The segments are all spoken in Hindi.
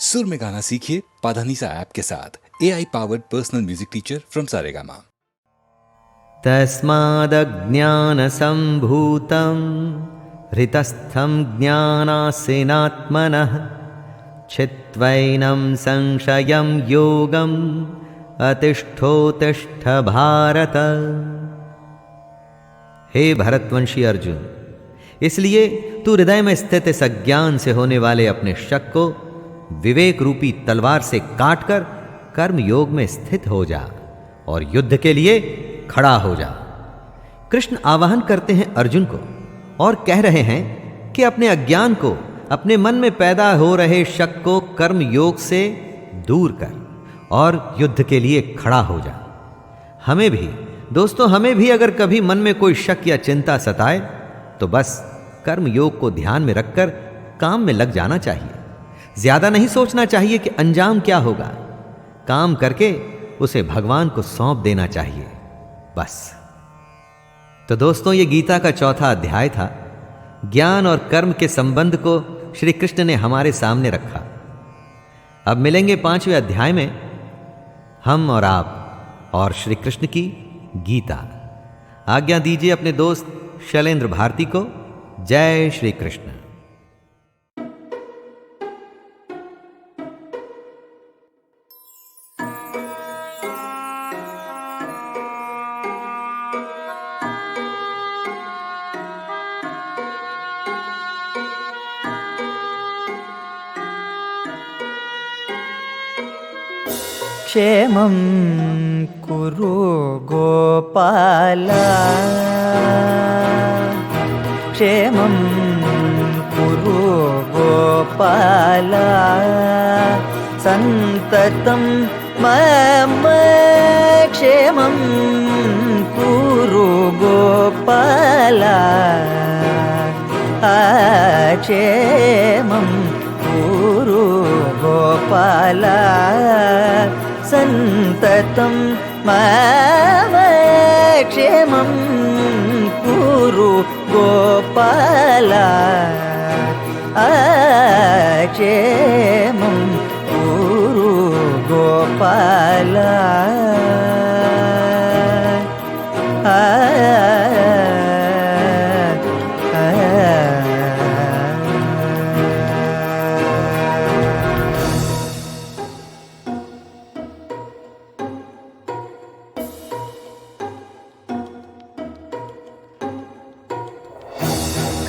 सुर में गाना सीखिए पाधानीसा ऐप के साथ। AI powered personal music teacher from Saregama. तस्मादज्ञानसम्भूतं हृतस्थं ज्ञानासिनात्मनः छित्त्वैनं संशयं योगम् अतिष्ठोतिष्ठ भारत। हे भरतवंशी अर्जुन, इसलिए तू हृदय में स्थित इस अज्ञान से होने वाले अपने शक को विवेक रूपी तलवार से काटकर कर्म योग में स्थित हो जा और युद्ध के लिए खड़ा हो जा। कृष्ण आवाहन करते हैं अर्जुन को और कह रहे हैं कि अपने अज्ञान को, अपने मन में पैदा हो रहे शक को कर्म योग से दूर कर और युद्ध के लिए खड़ा हो जा। हमें भी दोस्तों, हमें भी अगर कभी मन में कोई शक या चिंता सताए तो बस कर्म योग को ध्यान में रखकर काम में लग जाना चाहिए। ज्यादा नहीं सोचना चाहिए कि अंजाम क्या होगा। काम करके उसे भगवान को सौंप देना चाहिए बस। तो दोस्तों, ये गीता का चौथा अध्याय था। ज्ञान और कर्म के संबंध को श्री कृष्ण ने हमारे सामने रखा। अब मिलेंगे 5वें अध्याय में हम और आप और श्री कृष्ण की गीता। आज्ञा दीजिए अपने दोस्त शैलेंद्र भारती को। जय श्री कृष्ण। क्षेमं कुरु गोपाल, क्षेमं कुरु गोपाल, सन्ततं मम क्षेमं कुरु गोपाल, क्षेमं कुरु गोपाल, सन्ततं मम क्षेमं कुरु गोपाल, क्षेमं कुरु गोपाल।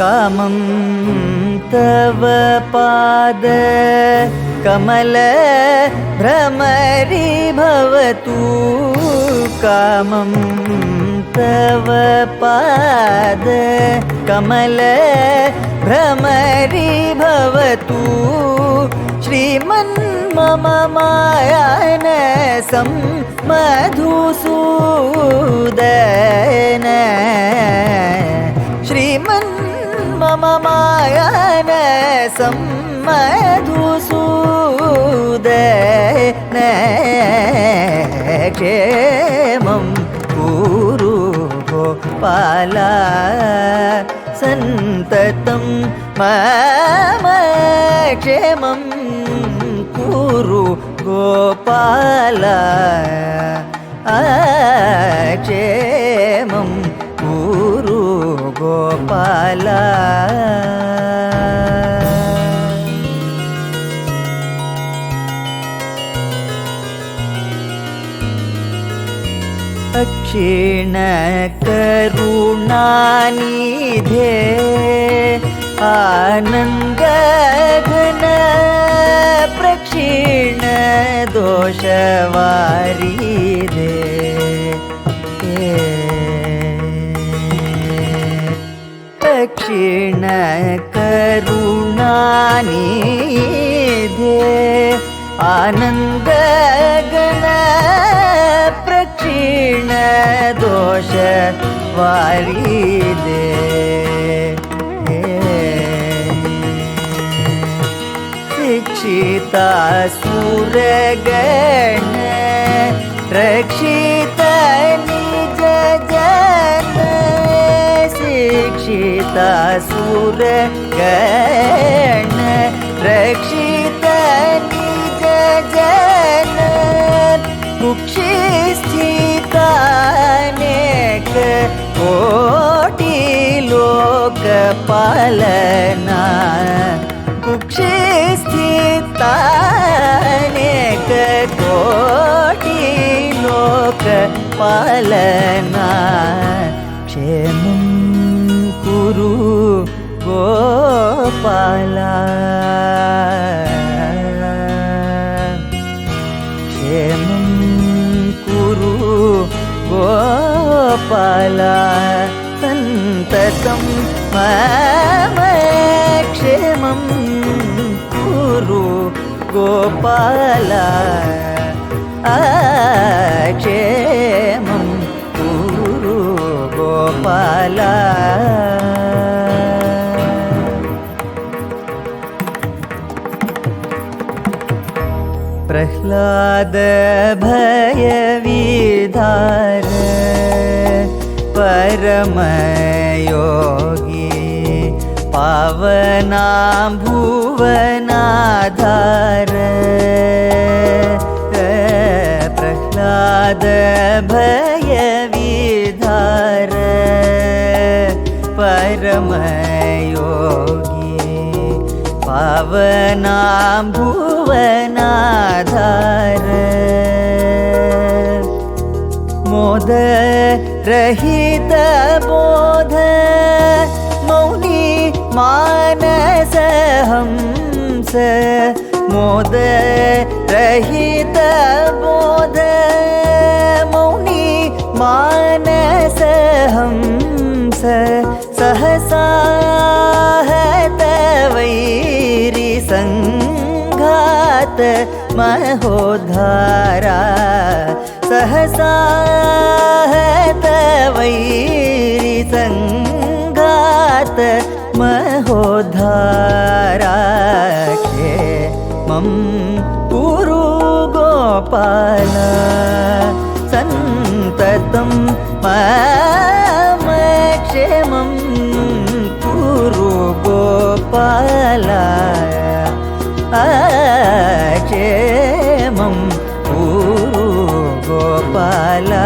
कामं तव पाद कमल भ्रमरी भवतु, कामं तव पाद कमल भ्रमरी भवतु, श्रीमन् मम मायन मधुसूदन, श्रीमन् मम मायन मधुसूदन, क्षेमं कुरु गोपाल, सन्ततं मम क्षेमं कुरु गोपाल, क्षेमं कुरु गोपाल। अक्षीण करुणानिधे आनन्द घन प्रक्षीण दोषवारिधे, क्षीण करुणानिधे आनन्द गण प्रक्षीण दोष वारिदे, शिक्षिता सुरगण रक्षित निज जन, शिक्षिता सुरगण रक्षित निज कुक्षिस्थितानेक कोटि लोकपालना कुक्षिस्थितानेक कोटि लोकपालना क्षेमं कुरु गोपाला क्षेमं कुरु गोपाला सन्ततं मम क्षेमं कुरु गोपाला क्षेमं कुरु गोपाला प्रह्लाद भयविधार परमयोगी पावना भुवनाधार प्रह्लाद भयविधार परमयोगी पावना भुवनाधार मोद रहित बोध मौनी मानस हंस मोद रहित बोध मौनी मानस हंस सहसा वैरी संघात महोद्धारा सहसा वैरी संघात महोद्धारा क्षेमं कुरु गोपाला सन्ततं मम क्षेमं कुरु गोपाला क्षेमं कुरु गोपाला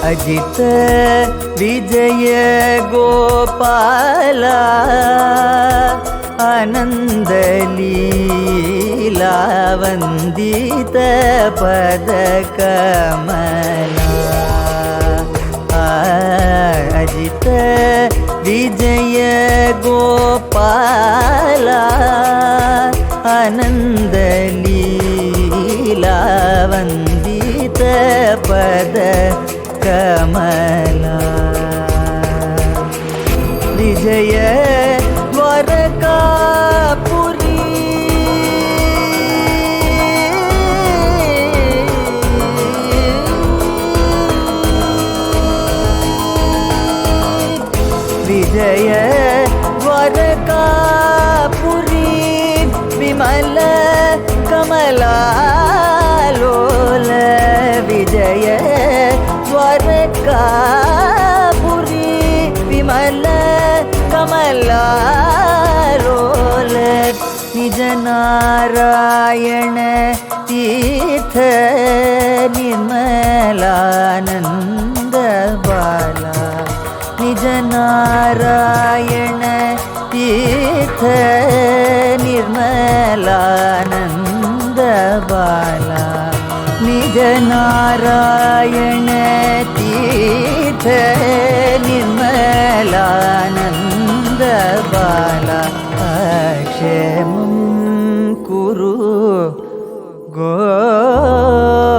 अजित विजय गोपाला आनंद लीला वंदित पद कमला अजित विजय गोपाला आनंद लीला वंदित पद कमला विजय द्वारकापुरी विजय द्वारकापुरी विमल कमलालोल विजय द्वारकापुरी विमल कमलालोल निज नारायण तीर्थ निर्मलानंद बाला निज नारायण तीर्थ निर्मलानंद बाला निज नारायण तीर्थ निर्मलानंद बाला क्षेमं कुरु गोपाला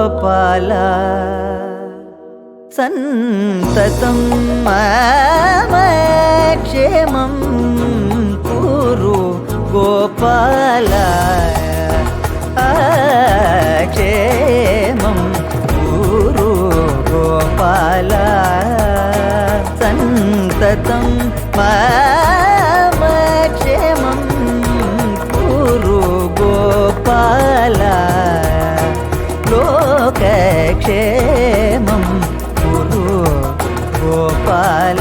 सन्ततं मम क्षेमं कुरु गोपाला क्षेमं कुरु गोपाला क्षेमं कुरु गोपाल।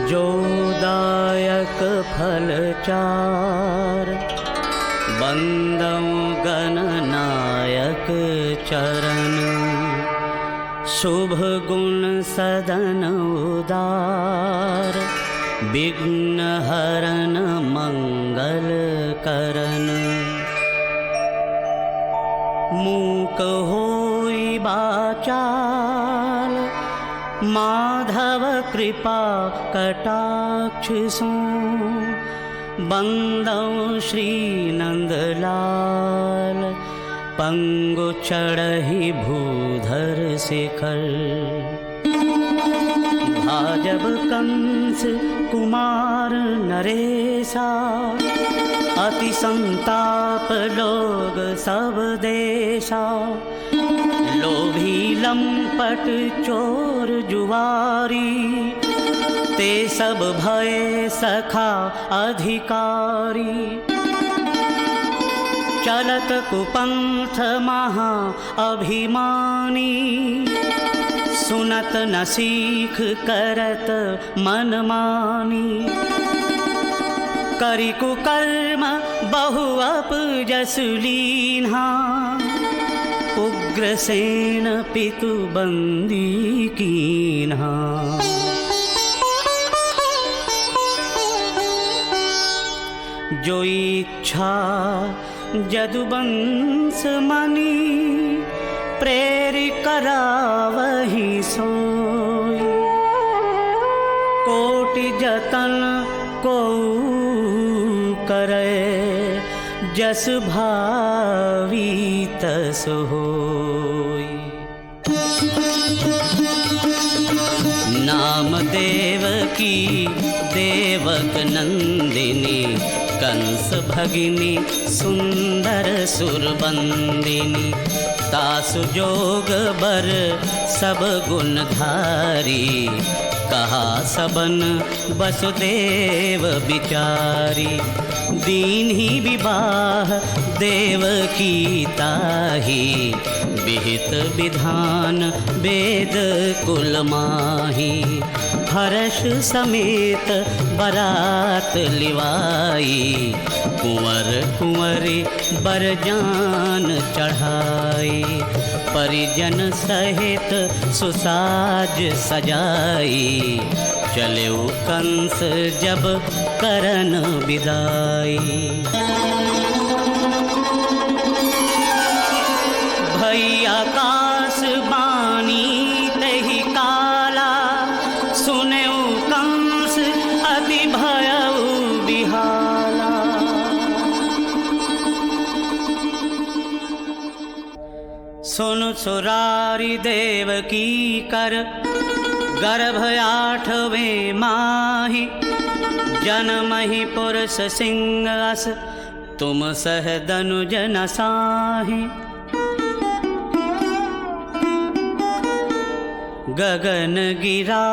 जोदायक फल चार बंदौ गणनायक चरण। शुभ गुण सदन उदार विघ्न हरन मंगल करन। मूक होई बाचाल माधव कृपा कटाक्ष सो। बंदौ श्री नंदलाल पंगु चढ़हि भूधर शिखर। भाजब कंस कुमार नरेशा अति संताप लोग सब देशा। लोभी लंपट चोर जुआरी ते सब भय सखा अधिकारी। चलत कुपंथ महा अभिमानी सुनत न सीख करत मनमानी। करि कुकर्म बहु अपजस लीन्हा उग्रसेन पितु बंदी कीन्हा। जो इच्छा जदुवंश मणि प्रेरि करावहि सोई। कोटि जतन को करे जस भावी तस होई। नाम देवकी देवक नंदिनी कंस भगिनी सुंदर सुरबंदिनी। तासु जोग बर सब गुण धारी कहा सबन वसुदेव बिचारी। दीन ही विवाह देवकी ताही विहित विधान वेद कुल माही। हर्ष समेत बरात लिवाई कुंवर कुंवरी बरजान चढ़ाई। परिजन सहित सुसाज सजाई चले कंस जब करन विदाई। भैया आकाश बानी तहि काला सुने कंस अति भयउ बिहाला। सुन सुरारी देवकी कर गर्भ 8वें माही। जनमहि पुरुष सिंहस तुम सह दनुज न साही। गगन गिरा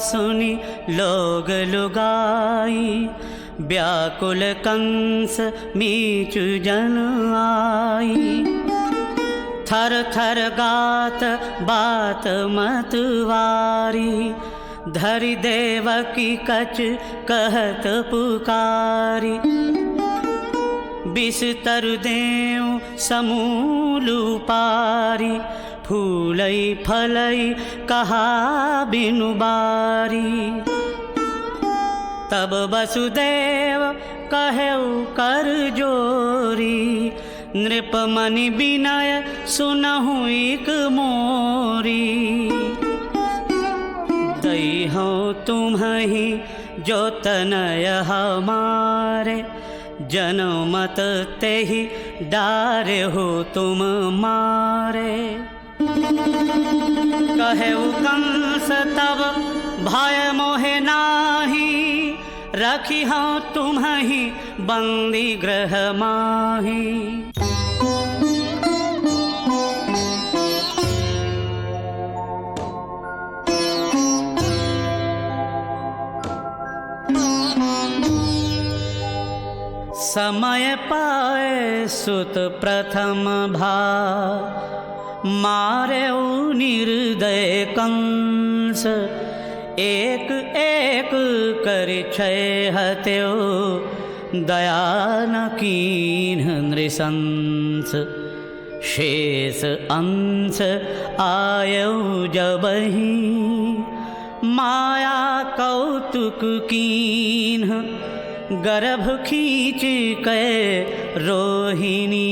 सुनि लोग लुगाई व्याकुल कंस मीचु जन आई। थर थर गात बात मतवारी धरि देवकी कछ कहत पुकारी। बिस्तर देव समूलु पारी फूलई फलई कहा बिनु बारी। तब वसुदेव कहेउ कर जोरी नृपमणि विनय सुनहु एक मोरी। दई हो तुम्हि जो तनय हमारे जनमत तेहि डारे हो तुम मारे। कहेउ कंस तब भय मोहे नाही रखी हूँ तुम्हें बंदी गृह माही। समय पाए सुत प्रथम भा, मारे निर्दय कंस। एक एक कर क्षय हत्यो, दया न कीन्ह नृशंस। शेष अंश आयो जबहि, माया कौतुक कीन्ह। गर्भ खींच के रोहिणी,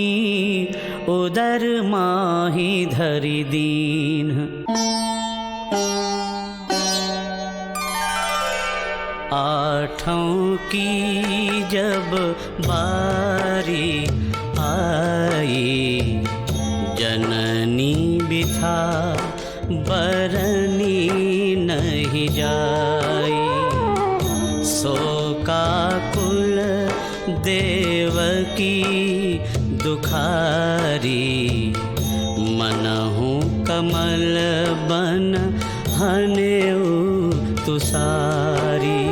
उदर माही धरि दीन। आठों की जब बारी आई, जननी बिथा बरनी नहीं जाई। शोकाकुल देवकी दुखारी, मनहु कमल बन हनेऊ तुसारी।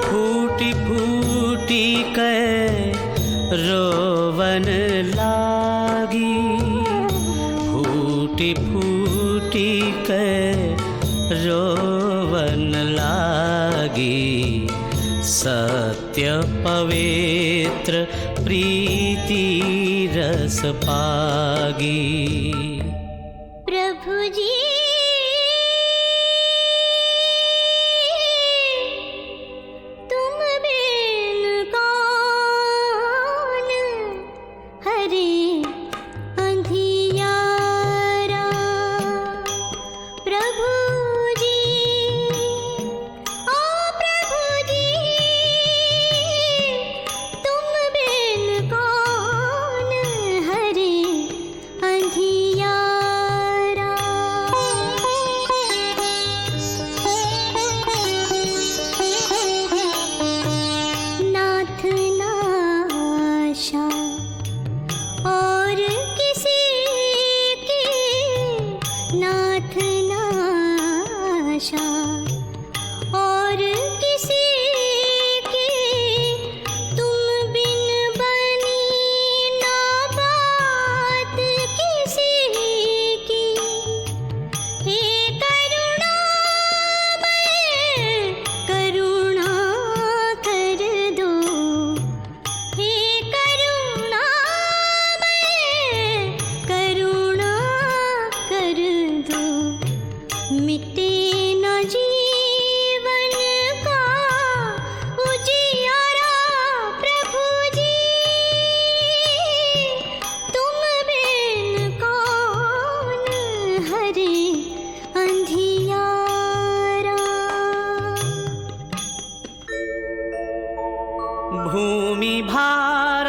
फूटी फूटी कै रोवन लागी, फूटी फूटी कै रोवन लागी। सत्य पवित्र प्रीति रस पागी। प्रभु जी तुम बिन कौन, हरे अंधियारा। प्रभु जी ओ प्रभु जी, तुम बिन कौन, हरे अंधियारा। नाथ नाशा और किसी की, नाथ नाशा और किसी की। तुम बिन बनी ना बात किसी की। हे करुणामय करुणा कर दो, हे करुणामय करुणा कर दो। मिटे न जीवन का उजियारा। प्रभु जी तुम बिन कौन, हरे अंधियारा। भूमि भार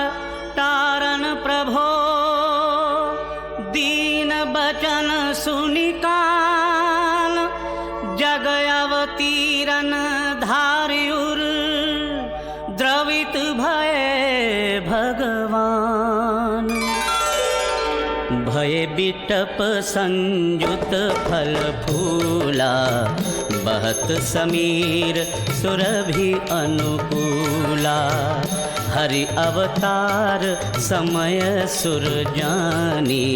तारन प्रभो, दीन बचन सुनिकान। जग अवतीरन धार्युर, द्रवित भय भगवान। भय बिटप संयुत फल फूला, बहत समीर सुरभि अनुकूला। हरि अवतार समय सुर जानी,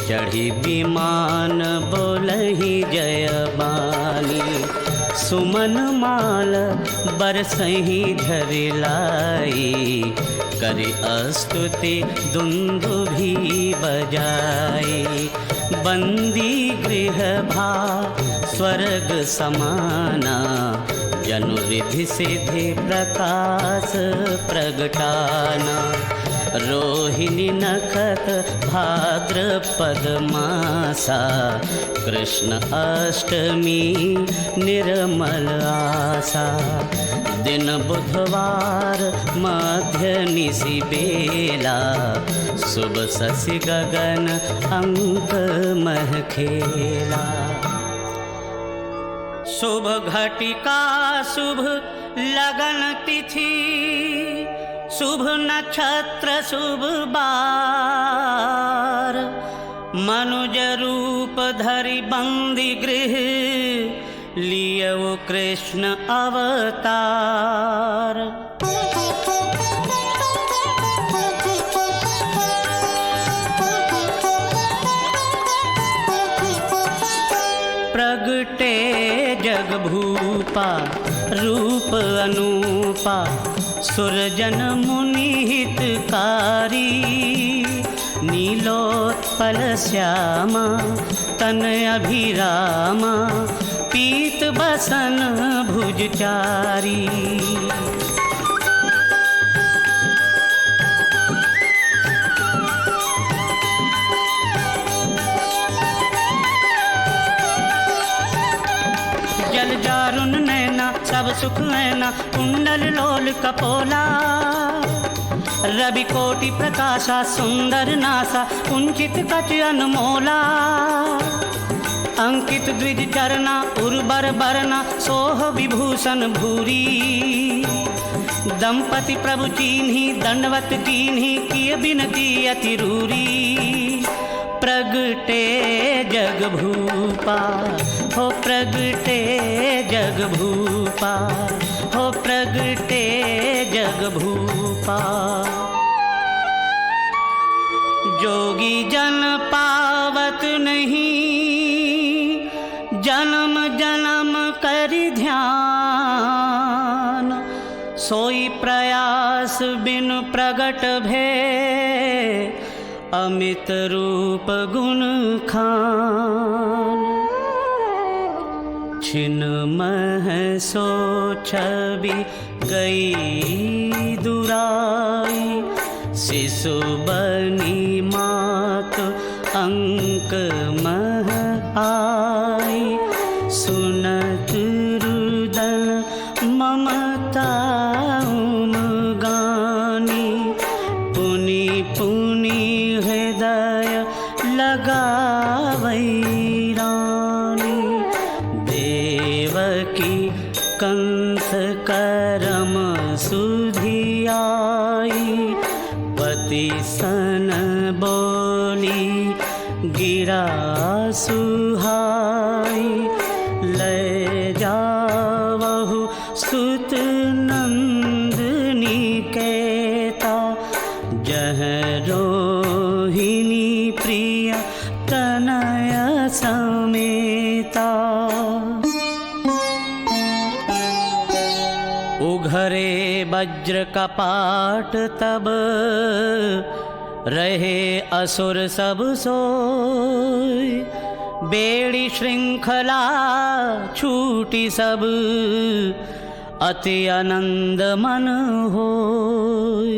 चढ़ी विमान बोलहि जय बानी। सुमन माल बरसहि झरि लाई, करि स्तुति दुंदुभि बजाई। बंदी गृह भा स्वर्ग समाना, जनु रिधि सिद्धि प्रकाश प्रगटाना। रोहिणी नखत भाद्रपद मासा, कृष्ण अष्टमी निर्मल आसा। दिन बुधवार मध्य निशि बेला, शुभ शशि गगन अंक मह खेला। शुभ घटिका शुभ लगन तिथि, शुभ नक्षत्र शुभ बार, मनुज रूप धरि बंदी गृह, लियो कृष्ण अवतार। प्रगटे जग भूपा रूप अनूपा, सुरजन मुनि हितकारी, नीलोत्पल श्यामा तन अभिरामा, पीत बसन भुजचारी। जल जारुन नैना सब सुख नैना, कुंडल लोल कपोला, रवि कोटि प्रकाशा सुंदर नासा, कुंचित कच अनमोला। अंकित द्विज चरना उर्वर बरना, सोह विभूषण भूरी, दंपति प्रभु चीन्ही दंडवत कीन्ही, किय बिनती अति रूरी। प्रगटे जग भूपा हो प्रगटे जग भूपा, हो प्रगटे जग भूपा। जोगी जन पावत नहीं, जन्म जन्म करि ध्यान, सोई प्रयास बिन प्रगट भे, अमित रूप गुण खान। छिन मह सो छवि गई दुराई, शिशु बनी मात अंक मह आई, सुनत रुदन ममता गानी, पुनि पुनि हृदय लगावै रानी। देवकी कंस करम सुधियाई, पति सन बोली गिरा सुहाई, ले जावहु सुत नंदनी केता, जह रोहिणी प्रिय तनय समेता। उघरे वज्र कपाट तब, रहे असुर सब सोय, बेड़ी श्रृंखला छूटी सब, अति आनंद मन होय।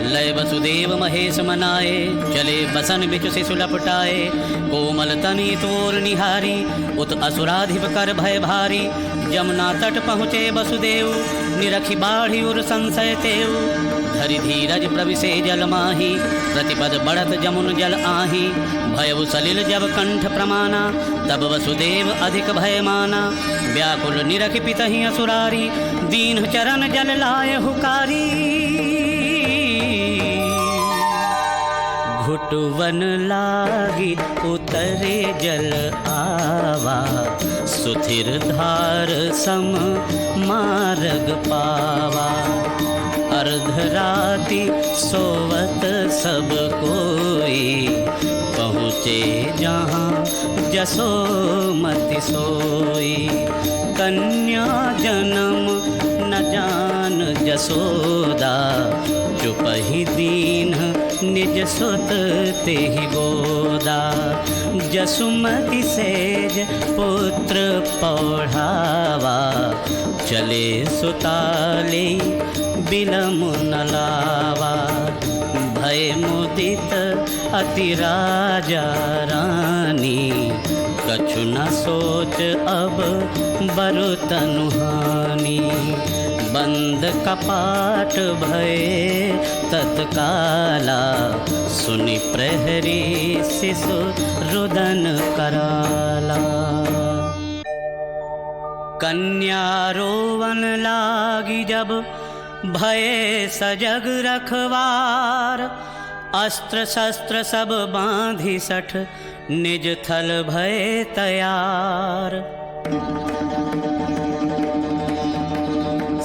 लय वसुदेव महेश मनाए, चले बसन बिच शिशु लपटाए, कोमल तनी तोर निहारी, उत असुराधिप कर भय भारी। जमुना तट पहुँचे वसुदेव, निरखी बाढ़ी उर संशय तेव, धरि धीरज प्रविशे जल माही, प्रतिपद बढ़त जमुन जल आही। भयउ सलिल जब कंठ प्रमाना, तब वसुदेव अधिक भय माना, व्याकुल निरखि पितहि असुरारी, दीन चरण जल लाय हुकारी। घुटवन लागी उतरे जल आवा, सुथिर धार सम मार्ग पावा। अर्धराति सोवत सब कोई, पहुँचे जहाँ जसोमति सोई। कन्या जन्म न जान जसोदा, चुपहि दीन निज सुत तेहि गोदा। जसुमति सेज पुत्र पौढ़ावा, चले सुताले बिलम न लावा। भय मुदित अति राजा रानी, कछु न सोच अब बरु तनु हानि। बंद कपाट भये तत्काला, सुनि प्रहरी शिशु रुदन कराला। कन्या रोवन लागी जब भये सजग रखवार, अस्त्र शस्त्र सब बांधी सठ निज थल भये तैयार।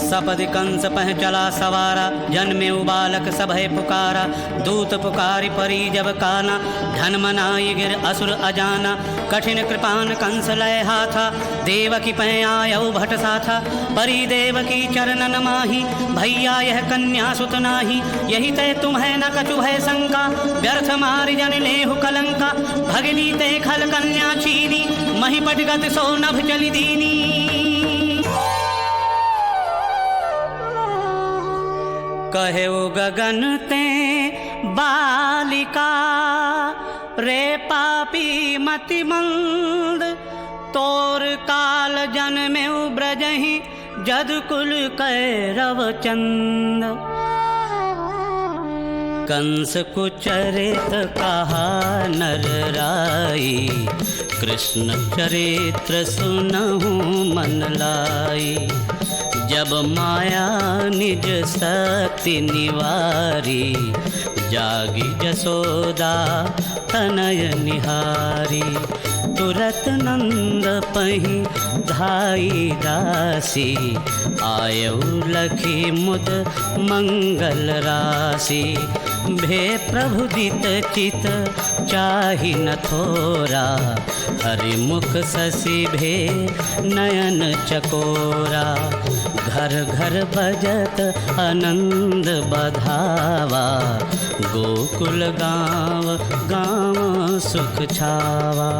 सपदि कंस पह चला सवारा, जन्मे बालक सभय पुकारा। दूत पुकारी परी जब काना, धन मनाई गिर असुर अजाना। कठिन कृपान कंस लय हाथा, देवकी पह आयौ भट साथा। परी देवकी चरणन माही, भैया यह कन्या सुत नाही। यही तय तुम्हें न कछु भय शंका, व्यर्थ मारि जन लेहु कलंका। भगनी ते खल कन्या छीनी, मही पटगत सो नभ चली दीनी। कहे गगन ते बालिका, रे पापी मति मंद। तोर काल जन्मे ब्रजहि, जद कुल कैरव चंद। कंस कुचरित कहा नर राई, कृष्ण चरित्र सुनहु मन लाई। जब माया निज शक्ति निवारी, जागी जसोदा तनय निहारी। तुरत नंद पहि धाई दासी, आयौ लखी मुद मंगल राशि। भे प्रभु दित चित चाहि न थोरा, हरि मुख शशि भे नयन चकोरा। घर घर बजत आनंद बधावा, गोकुल गाँव गाँव सुख छावा।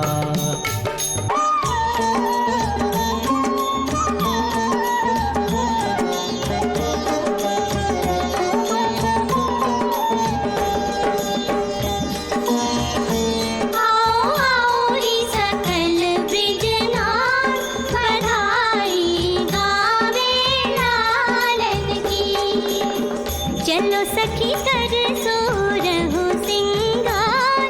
चलो सखी कर सो रहो सिंगार,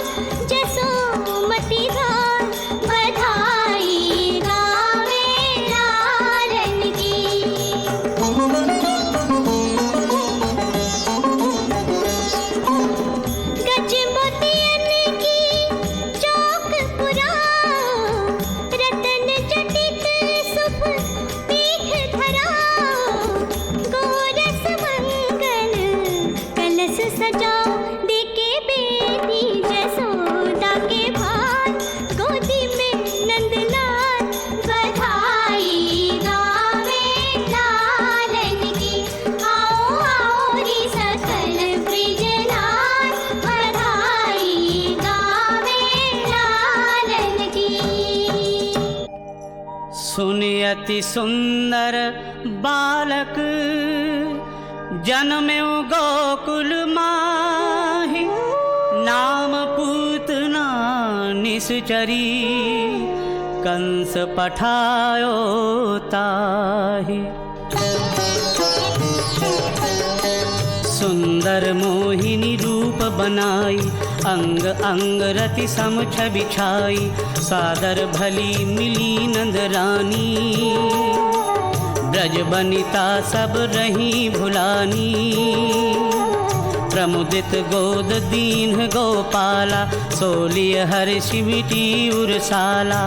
जसोमती धार बधाई गावे लालन की। गज मोतियन की चौक पुराओ, रतन जटित सुख पीठ धराओ। गोरस मंगल कलश सजाओ, देके बेटी जसोदा के भार। गोदी में नंदलाल बधाई गावे लालन की। आओ आओ रे सकल ब्रिजलाल, बधाई गावे लालन की। सुनि अति सुंदर बालक, जन्म्यो गोकुल माहि। नाम पूतना निश्चरी, कंस पठायो ताहि। सुंदर मोहिनी रूप बनाई, अंग अंग रति सम छवि छाई। सादर भली मिली नंद रानी, ब्रज बनिता सब रही भुलानी। प्रमुदित गोद दीन गोपाला, सोलिय हर्षि मिटी उरसाला।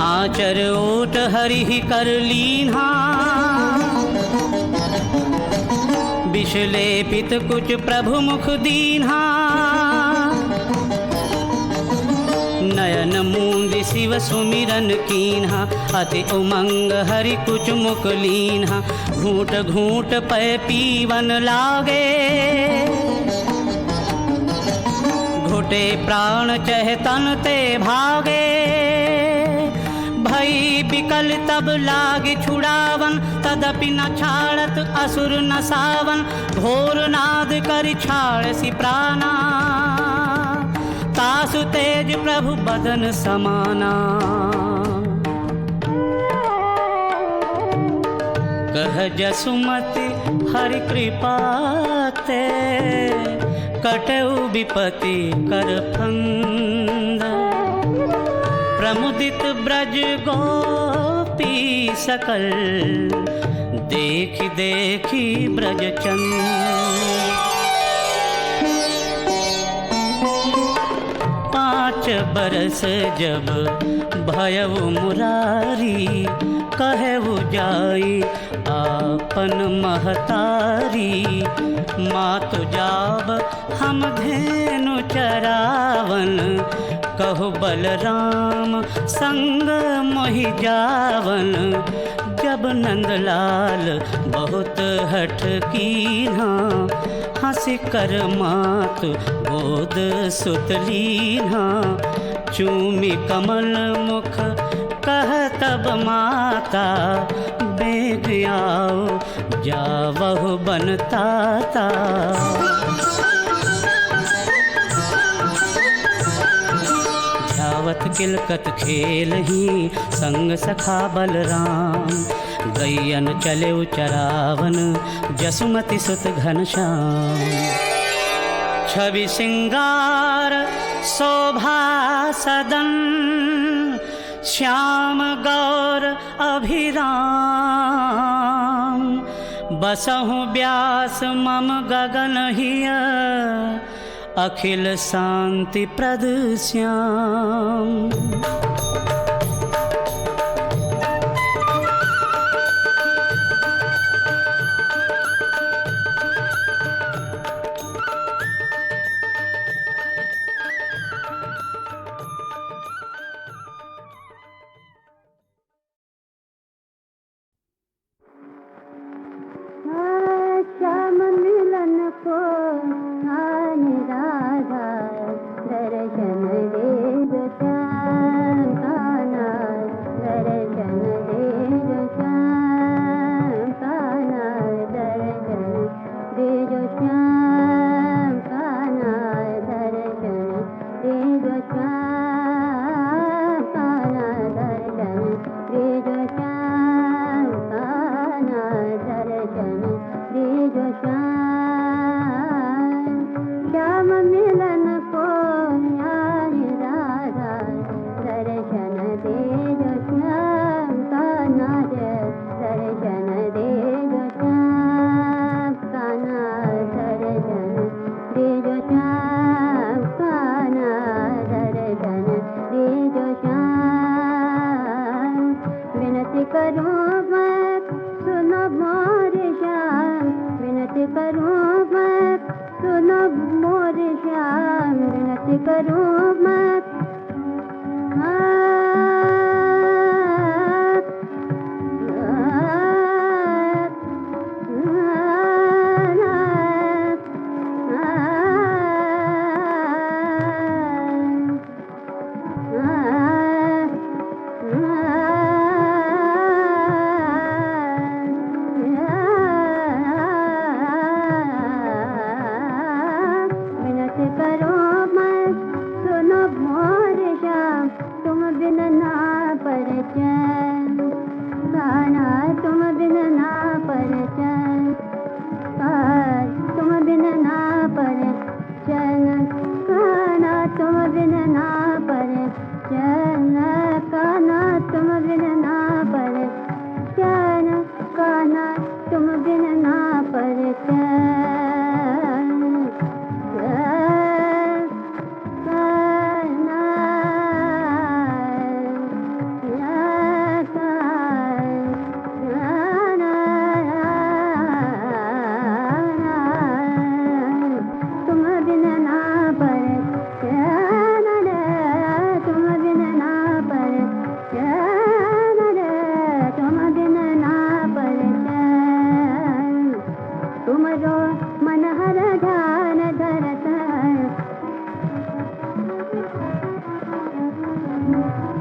आचर ओट हरि कर लीन्हा, विषलेपित कुछ प्रभु मुख दीन्हा। नयन मूंदि शिव सुमिरन कीन्हा, अति उमंग हरि कुछ मुख लीन्हा। घूट घूट पै पीवन लागे, घुटे प्राण चहतन ते भागे। भई बिकल तब लागे छुड़ावन, तदपि न छाड़त असुर न सावन। घोर नाद कर छाड़सी प्राणा, तासु तेज प्रभु बदन समाना। कह जसुमति हरि कृपा ते कटऊ विपति कर फंद प्रमुदित ब्रज गोपी सकल देखी देखी ब्रज चंद 5 बरस जब भयउ मुरारी कहु जाई आपन महतारी मातु जाब हम धेनु चरावन कहु बलराम संग मोहि जावन जब नंदलाल बहुत हठ कीन्हा हंसी कर मातु गोद सुत लीन्हा चूमी कमल मुख कह तब माता बेग आओ जावहु बनताता धावत किलकत खेल ही संग सखा बलराम गैयन चले चरावन जसुमति सुत घनश्याम छवि सिंगार शोभा सदन श्याम गौर अभिराम बसहु व्यास मम गगन हिय अखिल शांति प्रद श्याम श्याम मिलन को आने राधा दर्शन दे जो श्याम कान्हा दर्शन दे जो श्याम कान्हा दर्शन दे जो श्याम कान्हा दर्शन दे जो श्याम कान्हा दर्शन दे जो श्याम कान्हा दर्शन दे जो श्याम मिलन को न्यारी राधा दर्शन दे जो श्याम कान्हा दर्शन दे जो श्याम कान्हा दर्शन दे जो श्याम कान्हा दर्शन दे जो श्याम विनती करूं मैं सुनो मोर श्याम विनती करूं मैं सुनो मोर श्याम विनती करूं मैं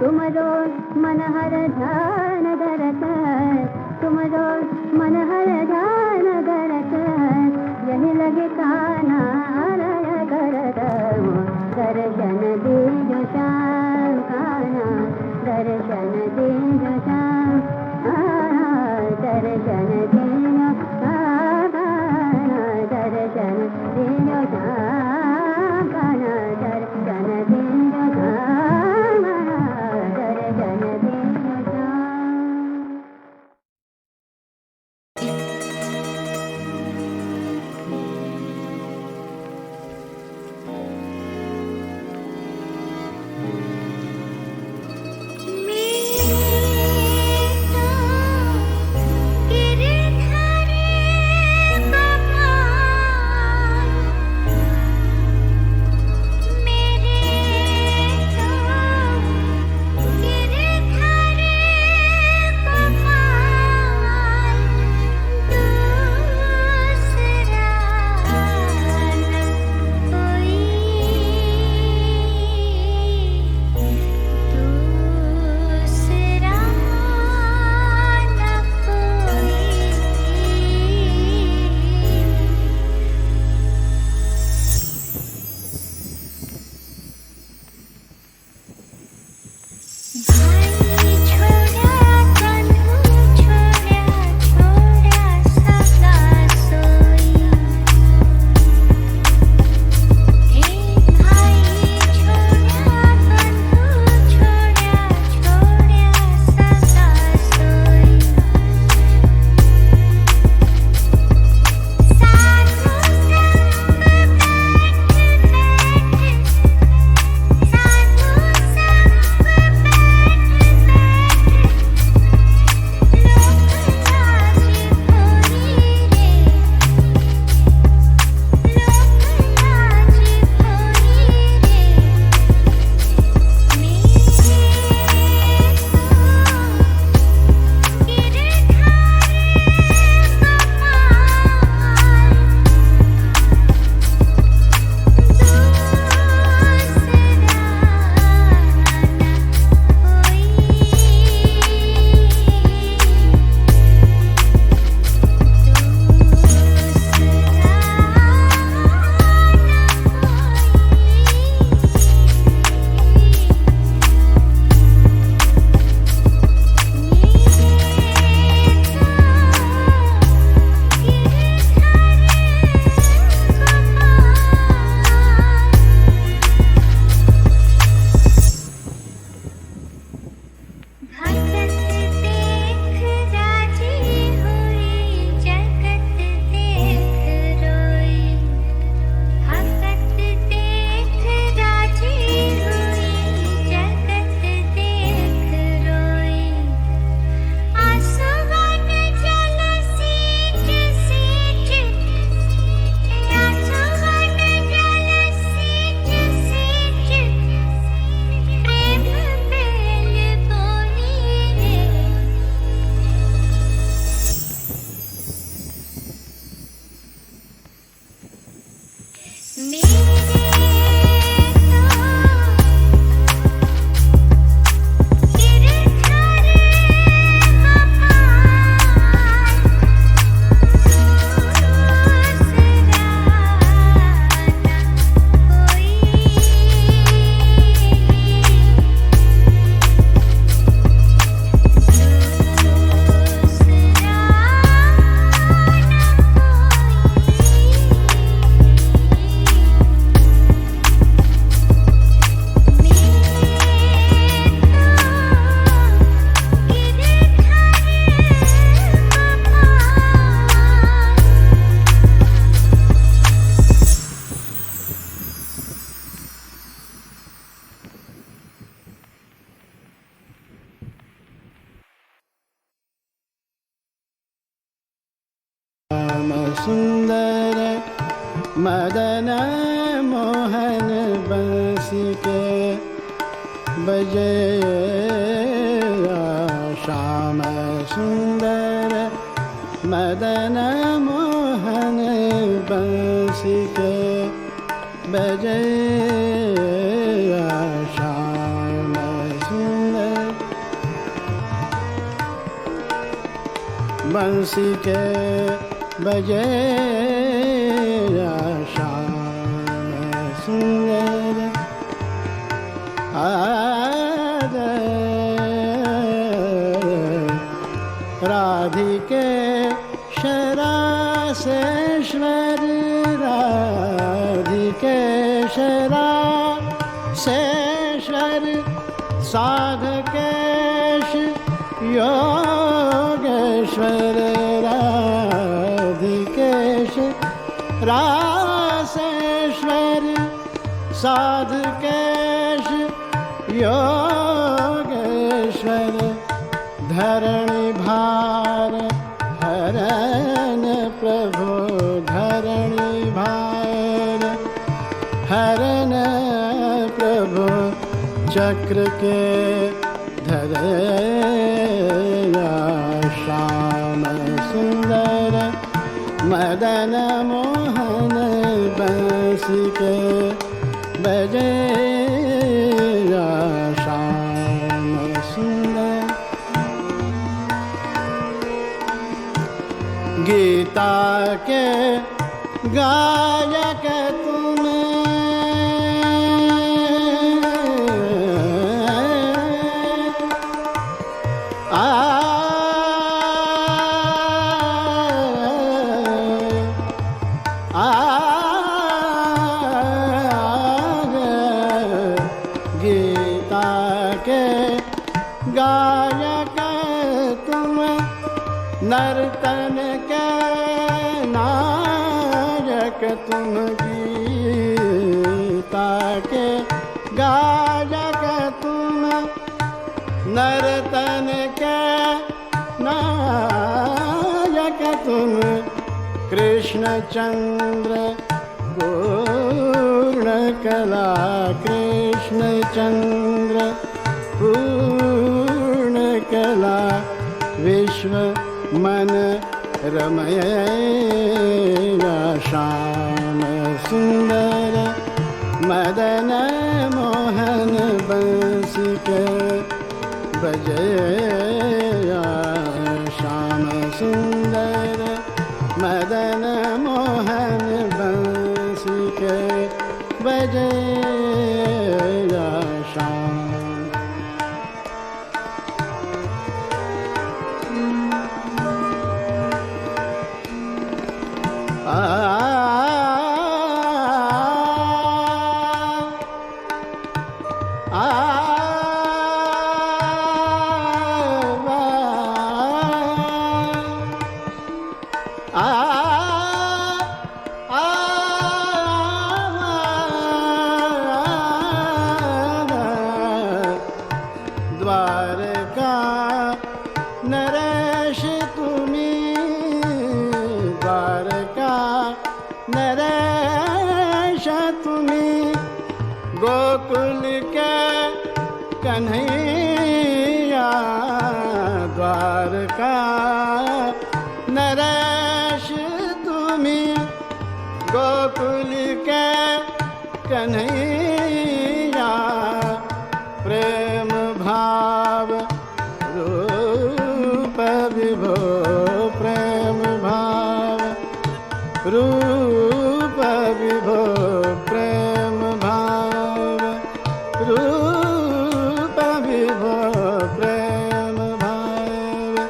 तुमरो मन हर ध्यान धरत तुमरो मन हर ध्यान धरत यही लगे कान्हा आलय करत दर्शन दे जो श्याम कान्हा दर्शन दे जो श्याम दर्शन सुंदर मदन मोहन बंसी के बजे श्याम सुंदर मदन मोहन बंसी के बजे श्याम सुंदर बंसी के बजे श्याम सुंदर राधिके शरासेश्वर राधिके शरासेश्वर साधकेश योगेश्वर राधिकेश रासेश्वर साधकेश योगेश्वर धरणि भार हरन प्रभु धरणि भार हरन प्रभु चक्र के धरे श्याम सुंदर मदन मोहन बंसी के बजे श्याम सुंदर गीता के गायक तुम गीता के गायक तुम नर्तन के नायक तुम गीता के गायक तुम नर्तन के नायक तुम कृष्ण चंद्र पूर्ण कला कृष्ण चंद्र पूर्ण कला विश्व मन रमय श्याम सुंदर मदन मोहन बंसी के बजे श्याम सुंदर मदन मोहन बंसी के बजे श्याम द्वारका नरेश तुम्ही द्वारका नरेश तुम्ही गोकुल के कन्हैया द्वारका नरेश तुम्ही गोकुल के कन्हैया प्रेम भाव रूप विभो प्रेम भाव रूप विभो प्रेम भाव रूप विभो प्रेम भाव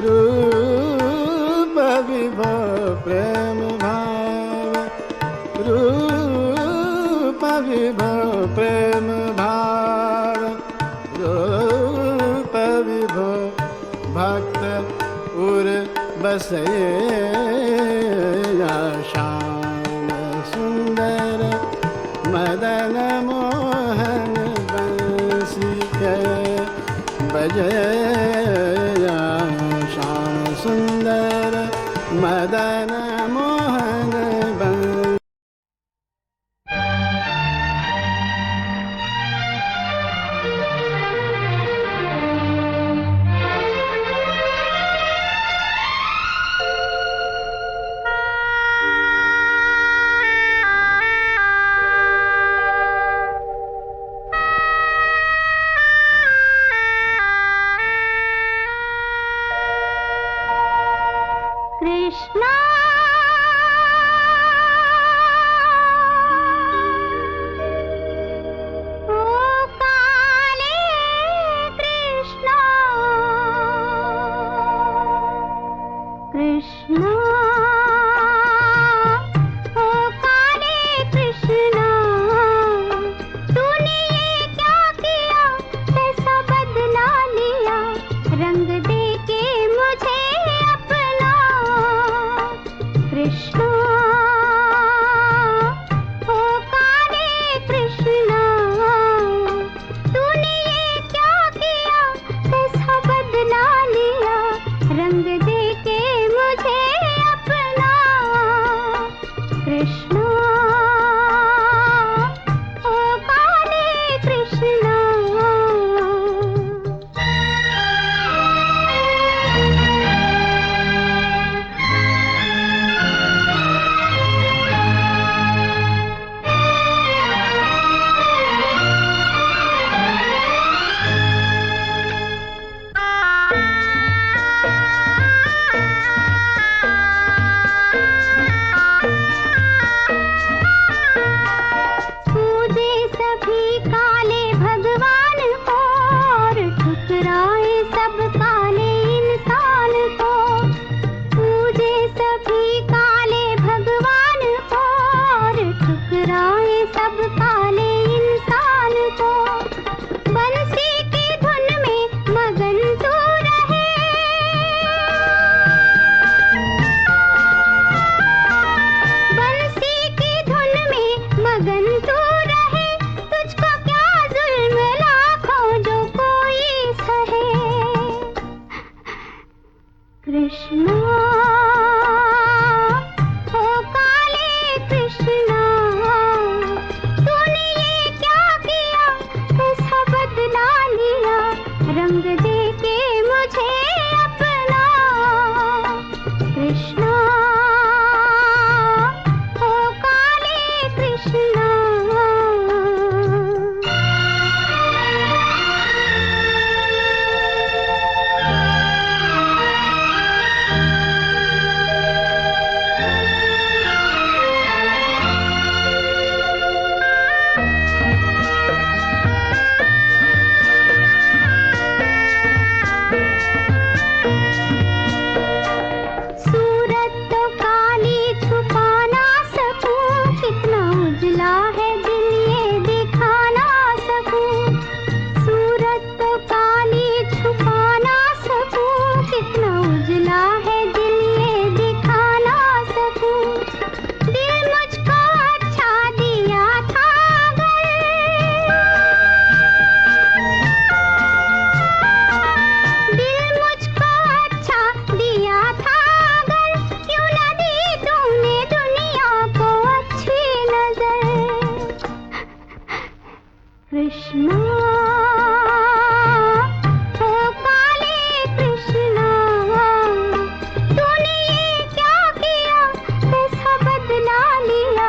रूप विभो प्रेम भाव रूप विभो प्रेम भाव रूप विभो भक्त उर बसे श्याम सुंदर मदन मोहन बंसी के बजे श्याम सुंदर मदन कृष्णा ओ काले कृष्णा कृष्णा ओ काले कृष्णा तूने ये क्या किया कैसा बदला लिया रंग दे के मुझे अपना कृष्णा ओ काले कृष्णा तूने ये क्या किया कैसा बदला लिया रंग दे के मुझे अपना कृष्णा ओ काले कृष्णा पूजे सभी काले भगवान को और ठुकराए सब काले इंसान को पूजे सभी काले भगवान को और ठुकराए सब काले इंसान को बंसी की धुन में मगन तू रहे बंसी की धुन में मगन तू रहे तुझको क्या जुल्म लाखों जो कोई सहे कृष्णा ओ काले कृष्णा तूने ये क्या किया कैसा बदला लिया रंग दे के मुझे अपना कृष्णा ओ काले कृष्णा सूरत तो काली छुपा ना सकूं कितना उजला है दिल ये दिखा ना सकूं सूरत तो काली छुपा ना सकूं कितना उजला है दिल ये दिखा ना सकूं दिल मुझको अच्छा दिया था दिल मुझको अच्छा दिया था अगर क्यों न दी तूने दुनिया को अच्छी नजर कृष्णा ओ काले कृष्णा तूने ये क्या किया कैसा बदला लिया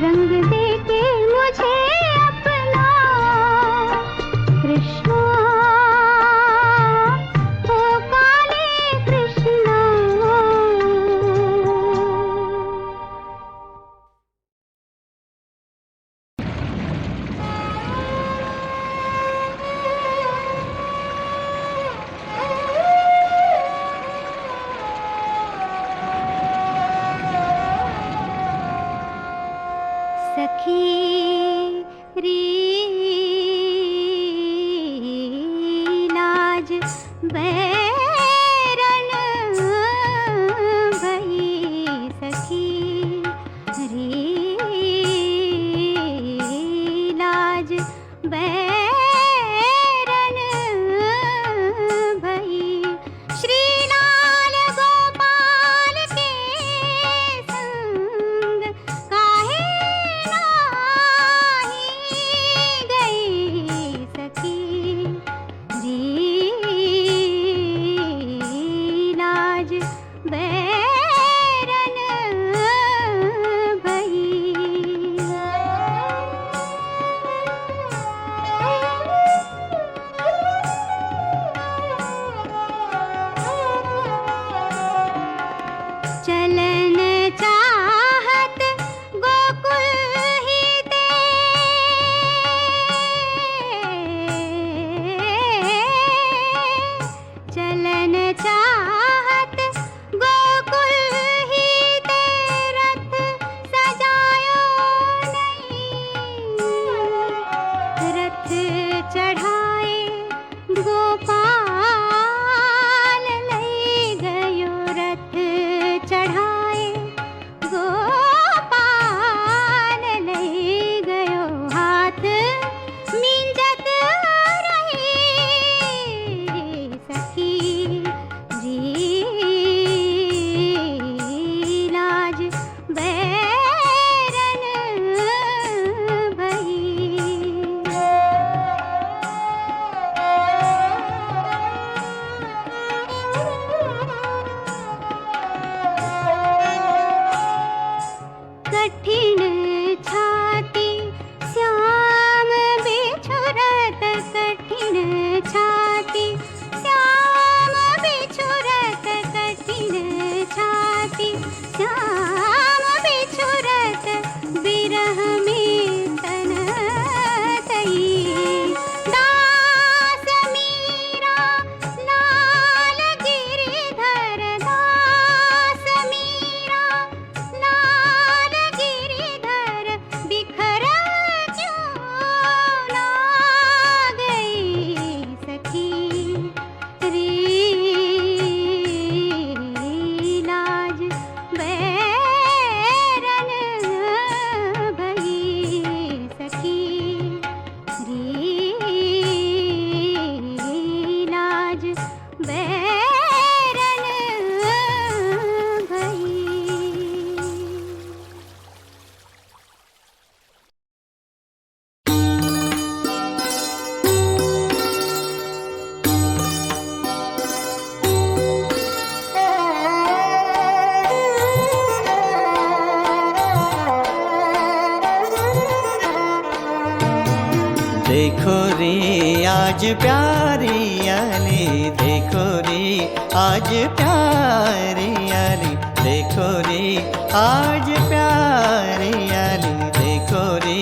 रंग दे के मुझे अपना कृष्णा ओ काले कृष्णा सखी री लाज बैरन भई सखी री लाज बैरन भई श्री लाल गोपाल के संग काहे नाही गई सखी री आज प्यारी आली, देखो रे आज प्यारी आली, देखो रे आज प्यारी आली, देखो रे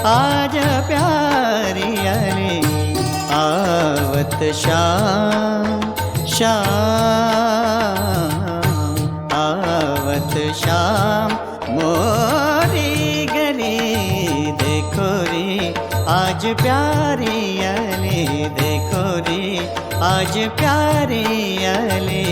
आज प्यारी आली। आवत शाम शाम, आवत शाम मोरी गली, देखो रे आज प्यारी आली, देखो रे आज प्यारी आली।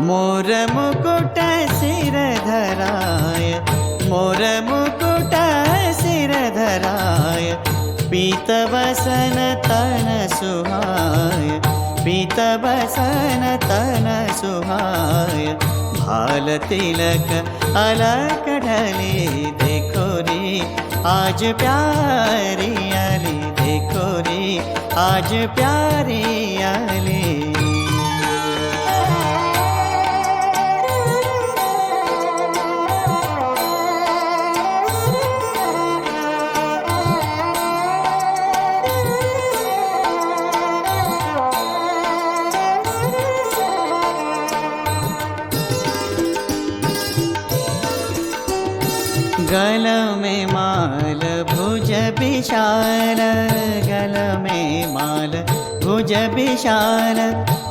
मोर मुकुट सिर धराय, मोर मुकुट सिर धराय, पीत बसन तन सुहाय, पीत बसन तन सुहाय। भाल तिलक अलक ढले, देखो रे आज प्यारी आली, देखो रे आज प्यारी आली। गल में माल भुज विशाल, गल में माल भुज विशाल,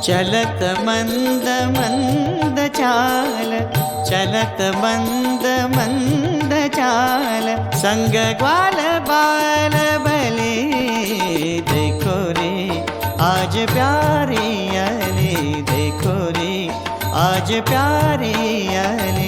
चलत मंद मंद चाल, चलत मंद मंद चाल। संग ग्वाल बाल बली, देखो रे आज प्यारी आली, देखो रे आज प्यारी आली।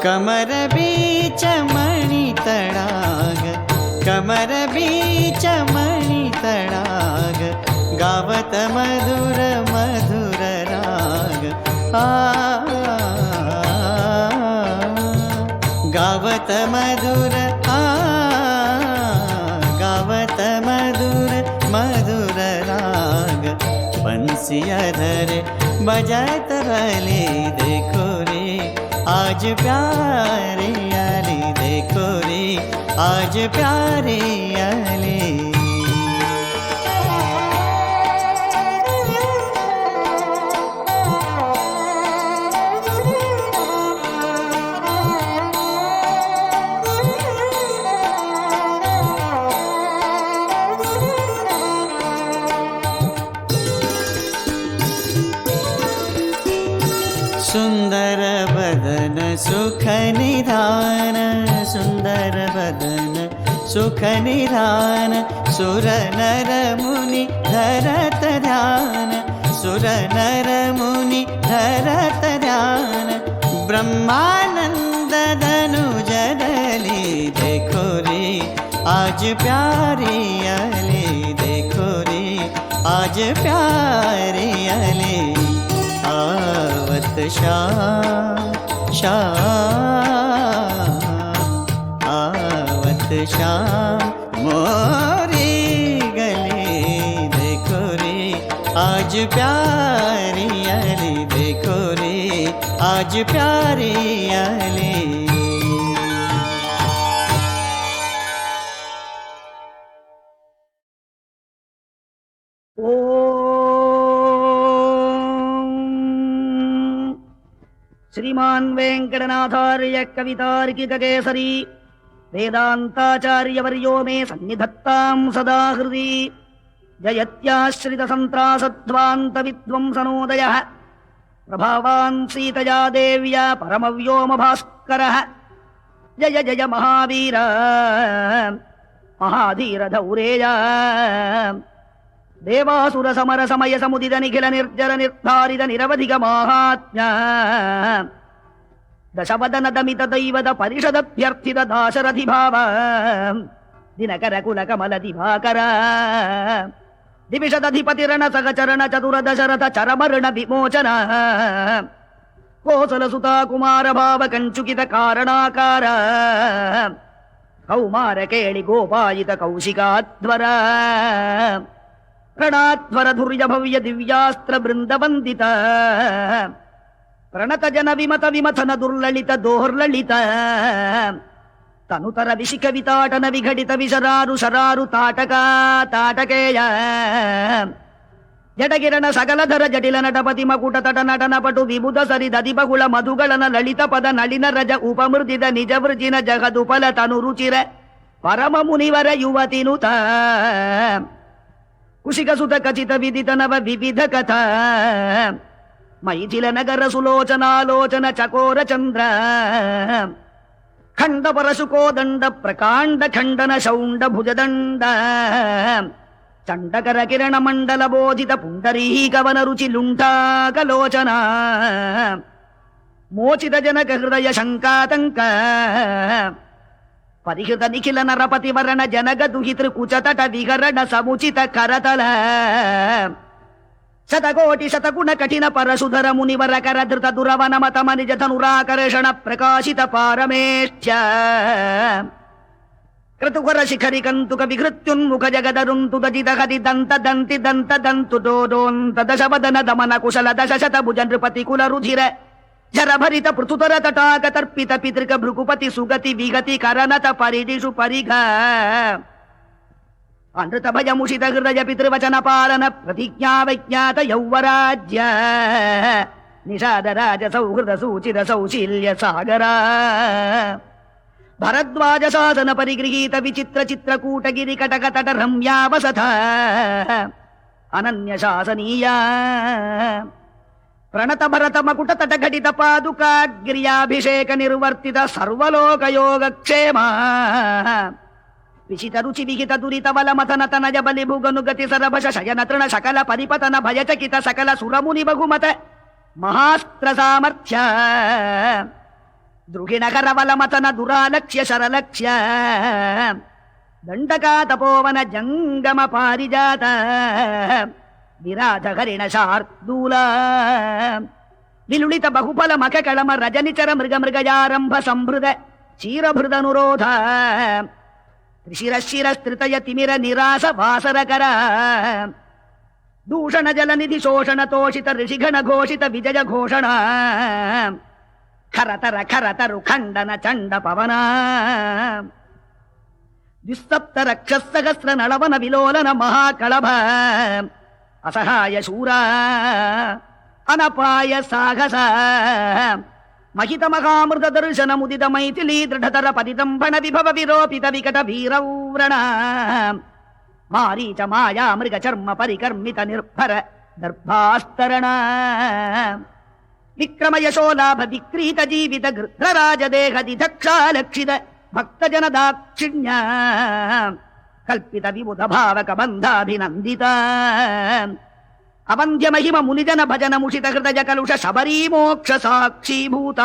कमर बीच मणि तड़ाग, कमर बीच मणि तड़ाग, गावत मधुर मधुर राग। गावत मधुर गावत मधुर मधुर राग। बंसिया धर बजात भले, देखो रे आज प्यारी आली, देखो रे आज प्यारी आली। सुंदर बदन सुख निधान, सुंदर बदन सुख निधान। सुर नर मुनि धरत ध्यान, सुर नर मुनि धरत ध्यान। ब्रह्मानंद धनुज डली, देखो रे आज प्यारी आली, देखो रे आज प्यारी आली। आवत शाम शाम, आवत शाम मोरी गली, देखो रे आज प्यारी आली, देखो रे आज प्यारी आली। श्रीमान वेंकटनाथार्य कवितार्किककेसरी वेदांताचार्यवर्यो मे सन्निधत्तां सदा हृदि। जयत्याश्रितसन्त्रासध्वान्तविद्वंसनोदयः प्रभावान् सीतया देव्या परमव्योमभास्करः। जय जय महावीर महाधीरधौरेय దేవాసుర సమర సమయ సముదిత నిఖిల నిర్జర నిర్ధారిత నిరవధిక మాహాత్మ్య దశవదన దమిత దైవద పరిషదభ్యర్థిత దాశరథి భావ దినకర కుల కమల దివాకర దివిషదధిపతిరణ సగచరణ చతుర దశరథ చరమరణ విమోచన కోసల సుతా కుమార భావ కంచుకిత కారణాకార కౌమార కేళి గోపాయిత కౌశికాధ్వర ప్రణాధ్వర ధుర్య భవ్య దివ్యాస్త్ర బృందవందిత ప్రణత జన విమత విమథన దుర్లలిత దోర్లలిత తనుతర విశిఖ వితాటన విఘటిత విశరారు శరారు తాటకా తాటకేయ జటగిరణ సకలధర జటిల నటపతి మకుట తట నటన పటు విబుధ సరి దది బహుళ మధుగళన లలిత పద నళిన రజ ఉపమృదిద నిజ వృజిన జగదుపల తను రుచిర పరమ మునివర యువతినుత కుశిక సుత ఖచిత విదిత నవ వివిధ కథ మైథిల నగర సులోచనాలోచన చకోర చంద్ర ఖండ పరశుకోదండ ప్రకాండ ఖండన శౌండ భుజదండ చండకర కిరణ మండల బోధిత పుండరీకవన రుచి లుంఠాకలోచన మోచిత జనక హృదయ శంకాతంక పరిహృత నిఖిల నరపతి వరణ జనగ దుహితృ కుచతట విహరణ సముచిత కరతల శతకోటి శతగుణ కఠిన పరశుధర మునివర కర ధృత దురవన మత మనిజ ధనురాకర్షణ ప్రకాశిత పారమేష్ఠ్య క్రతుకర శిఖరి కంతుక విహృత్యున్ముఖ జగదరుంతు దజిత హది దంత దంతి దంత దంతు డోడోంత దశవదన దమన కుశల దశ శత భుజ నృపతి కుల రుధిర జరభరిత పృథుతర తటాక తర్పిత పితృక భృకుపతి సుగతి విగతి కరనత పరిదిషు పరిఘ అనృత భయముషిత హృదయ పితృవచన పాలన ప్రతిజ్ఞా వైజ్ఞాత యౌవరాజ్య నిషాద రాజ సౌహృద సూచిత సౌశీల్య సాగర భరద్వాజ సాధన పరిగృహీత విచిత్ర చిత్రకూటగిరి కటక తట రమ్యావసథ అనన్య శాసనీయ ప్రణత భరత మకుట తట ఘటిత పాదుకాగ్ర్యాభిషేక నిర్వర్తిత సర్వలోక యోగక్షేమ విశిత రుచి విహిత దురిత బల మథన తనజ బలి భుగను గతి సరభష శయన తృణ సకల పరిపతన భయచకిత సకల సురముని బహుమత మహాస్త్ర సామర్థ్య ద్రుహిణ కరవల మతన దురాలక్ష్య శరలక్ష్య దండకా తపోవన జంగమ పారిజాత విరాధ హరిణ శార్దూల విలుళిత బహుఫల మఖ కళమ రజనిచర మృగ మృగయారంభ సంభృద క్షీరభృదనురోధ త్రిశిరశిరస్త్రితయ తిమిర నిరాస వాసరకర దూషణ జలనిధి శోషణ తోషిత ఋషిగణ ఘోషిత విజయ ఘోషణ ఖరతర ఖరతరు ఖండన చండ పవన ద్విసప్త రక్షసహస్ర నళవన విలోలన మహాకళభ అసహాయ శూర అనపాయ సాహస మహిత మహామృత దర్శన ముదిత మైథిలీ దృఢతర పతితంబణ విభవ విరోపిత వికట వీరవ్రణ మారీచ మాయా మృగ చర్మ పరికర్మిత నిర్భర దర్భాస్తరణ విక్రమ యశోలాభ విక్రీత జీవిత గృధ్రరాజదేహ దిధక్షాలక్షిత భక్తజన దాక్షిణ్య కల్పిత విబుధ భావక బంధాభినందిత అవంధ్య మహిమ మునిజన భజన ముషిత హృదయ కలుష శబరీ మోక్ష సాక్షీభూత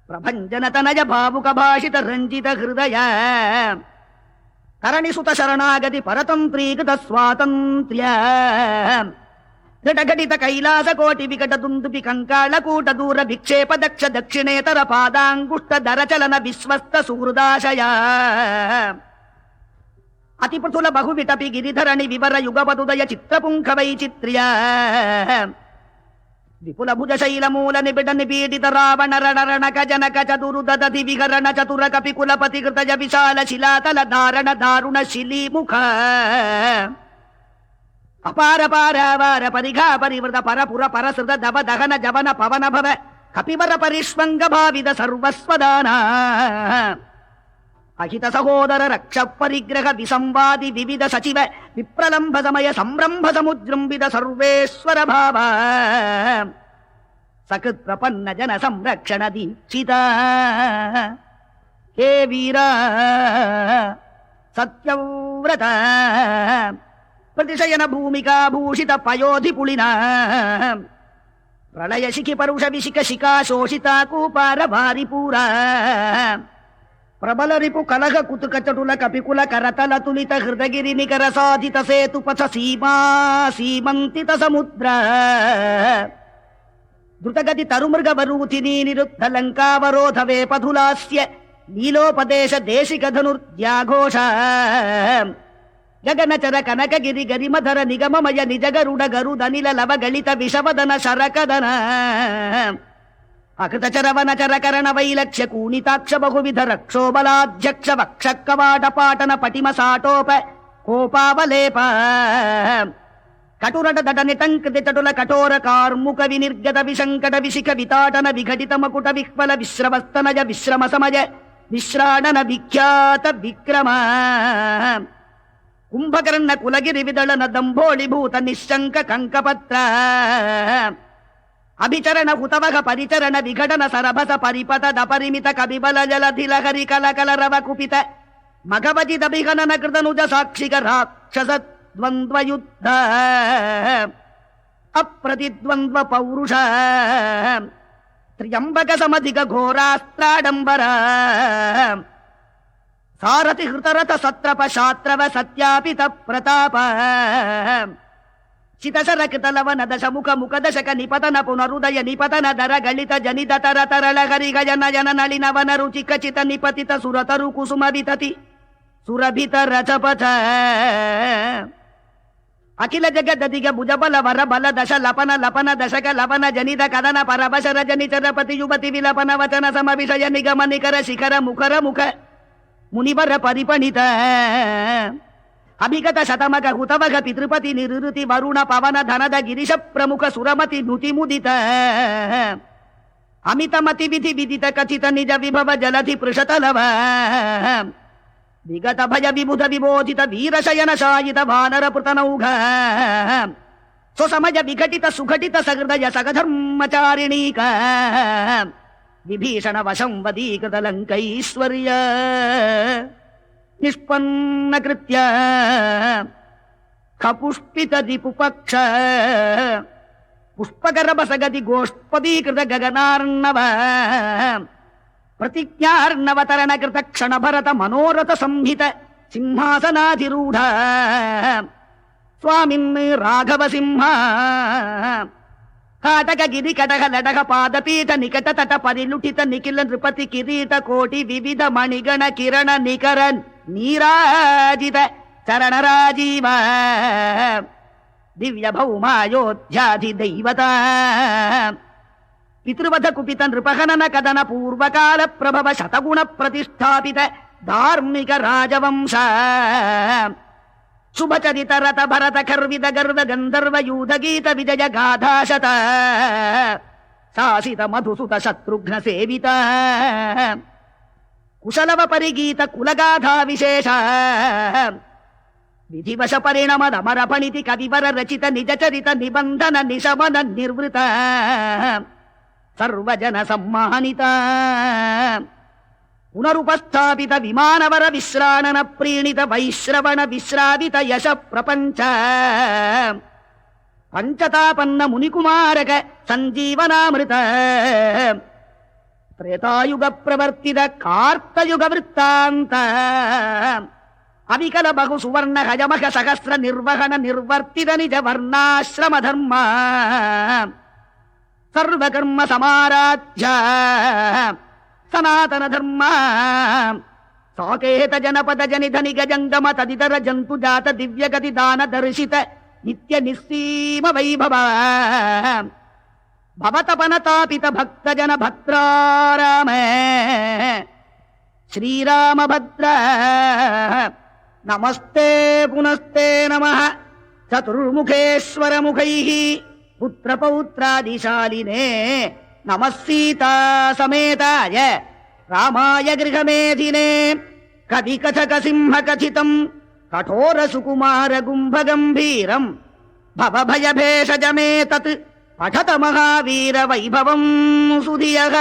ప్రభంజన తనయ భావుక భాషిత రంజిత హృదయ కరణిసుత శరణాగతి పరతంత్రీకృత స్వాతంత్ర్య ఘటఘటిత కైలాస కోటి వికట దుందుపి కంకాళకూట దూర విక్షేప దక్ష దక్షిణేతర పాదాంగుష్ట దరచలన విశ్వస్త సుహృదాశయ అతి పృథుల బహువిటపి గిరిధరణి వివర యుగపదుదయ చిత్రపుంఖ వైచిత్ర్య విపుల భుజ శైలమూల నిబిడ నిపీడిత రావణ రణరణక జనక చతురు దదతి విహరణ చతుర కపి కులపతి కృతజ విశాల శిలాతల ధారణ దారుణ శిలీముఖ అపార పారావార పరిఘా పరివృత పరపుర పరసృత దవ దహన జవన పవన భవ కపివర పరిష్వంగ భావిద సర్వస్వదాన అహిత సహోదర రక్ష పరిగ్రహ విసంవాది వివిధ సచివ విప్రలంభ సమయ సంరంభ సముజృంభిత సర్వేశ్వర భావ సకృత్ ప్రపన్న జన సంరక్షణ దీక్షిత హే వీర సత్యవ్రత प्रतिशयन भूमिका भूषित पयोधि पुलिना प्रलय शिखि परुष विशिख शिखा शोषिता कूपार भारी पूरा प्रबल रिपु कलह कुतुक चटुल कपिकुल करतल तुलित हृदगिरि निकर साधित सेतु पथ सीमा सीमंतित समुद्र द्रुतगति तरुमृग वरूथिनी निरुद्ध लंकावरोध वेपधुलास्य नीलोपदेश देशिक धनुर्द्याघोष गगनचर कनक गिरि गरिमधर निगममय निजगरुड गरुद अनिल लव गलित विषवदन शरकदन अकृत चरवन चरकरण वैलक्ष्य कूणिताक्ष बहुविध रक्षोबलाध्यक्ष वक्ष कवाट पाटन पटिम साटोप कोपावलेप कटुरट दट निटंकृति चटुल कठोर कार्मुक विनिर्गत विशंकट विशिख विताटन विघटित मकुट विह्वल विश्रवस्तनज विश्रम समज विश्राणन विख्यात विक्रम कुंभकर्ण कुलगिरि विदलन दंभोळिभूत निशंक कंकपत्र अभिचरण हुतवघ परिचरण विघटन सरभस परिपत दपरिमित कविबल जलधि लहरि कल कल रव कुपित मघवजित विघनन कृतनुज साक्षिक राक्षस द्वंद्व युद्ध अप्रतिद्वंद्व पौरुष त्र्यंबक समधिक घोरास्त्राडंबर सारथि हृतरथ सत्रप शात्रव सत्यापित प्रताप चितशरकृतलवन दश मुख मुख दशक निपतन पुनरुदय निपतन दर गलित जनित तर तरल हरि गजन जन नलिन वन रुचिक चित निपतित सुरतरु कुसुम वितति सुरभित रचपथ अखिल जगदिग भुजबल वर बल दश लपन लपन दशक लवन जनित कदन परवश रजनि चरपति युवति विलपन वचन सम विषय निगम निकर शिखर मुखर मुख मुनिवर परिपणित अभिगत शतमग हुतवघ पितृपति निरुति वरुण पवन धनद गिरीश प्रमुख सुरमति नुति मुदित अमित मति विधि विदित कथित निज विभव जलधि पृषतलव विगत भय विबुध विबोधित वीर शयन शायित वानर पृतनौघ स्वसमज विघटित सुघटित सहृदय सगधर्मचारिणीक विभीषण वशं वदीकृत लंकैश्वर्य निष्पन्न कृत्य खपुष्पित दिपुपक्ष पुष्पगर्भसगति गोष्पदीकृत गगनार्णव प्रतिज्ञार्णव तरण कृत क्षण भरत मनोरथ संहित सिंहासनाधिरूढ़ स्वामिन् राघव सिंह काटक गिरि कटक लटक पादपीठ निकट तट परिलुठित निखिल नृपति किरीट कोटि विविध मणिगण किरण निकर नीराजित चरण राजीव दिव्य भौमायोध्याधि दैवता पितृवध कुपित नृपहनन कदन पूर्वकाल प्रभव शतगुण प्रतिष्ठापित धार्मिक राजवंश शुभचरित रत भरत खर्विद गर्व गंधर्व यूध गीत विजय गाधाशत शासित मधुसुत शत्रुघ्न सेवित कुशलव परिगीत कुलगाधा विशेष विधिवश परिणम अमर फणिति कविवर रचित निज चरित निबंधन निशमन निर्वृत सर्वजन सम्मानित पुनरुपस्थापित विमानवर विश्राणन प्रीणित वैश्रवण विश्रावित यश प्रपंच पंचतापन्न मुनिकुमारक संजीवनामृत त्रेतायुग प्रवर्तित कार्तयुग वृत्तांत अविकल बहु सुवर्ण हजमख सहस्र निर्वहन निर्वर्तित निज वर्णाश्रम धर्म सर्वकर्म समाराध्य सनातन धर्म साकेत जनपद जनिध निगजंगम तदितर जंतु जात दिव्य गति दान दर्शित नित्य निस्सीम वैभव भवतपन तापित भक्त जन भद्राराम श्रीराम भद्र नमस्ते पुनस्ते नमः चतुर्मुखेश्वर मुखैः पुत्र पौत्रादिशालिने नमः सीता समेताय रामाय गृहमेधिने कवि कथक सिंह कथितम् कठोर सुकुमार गुंभ गंभीरम् भव भय भेषज मे तत् पठत महावीर वैभवम् सुधियः।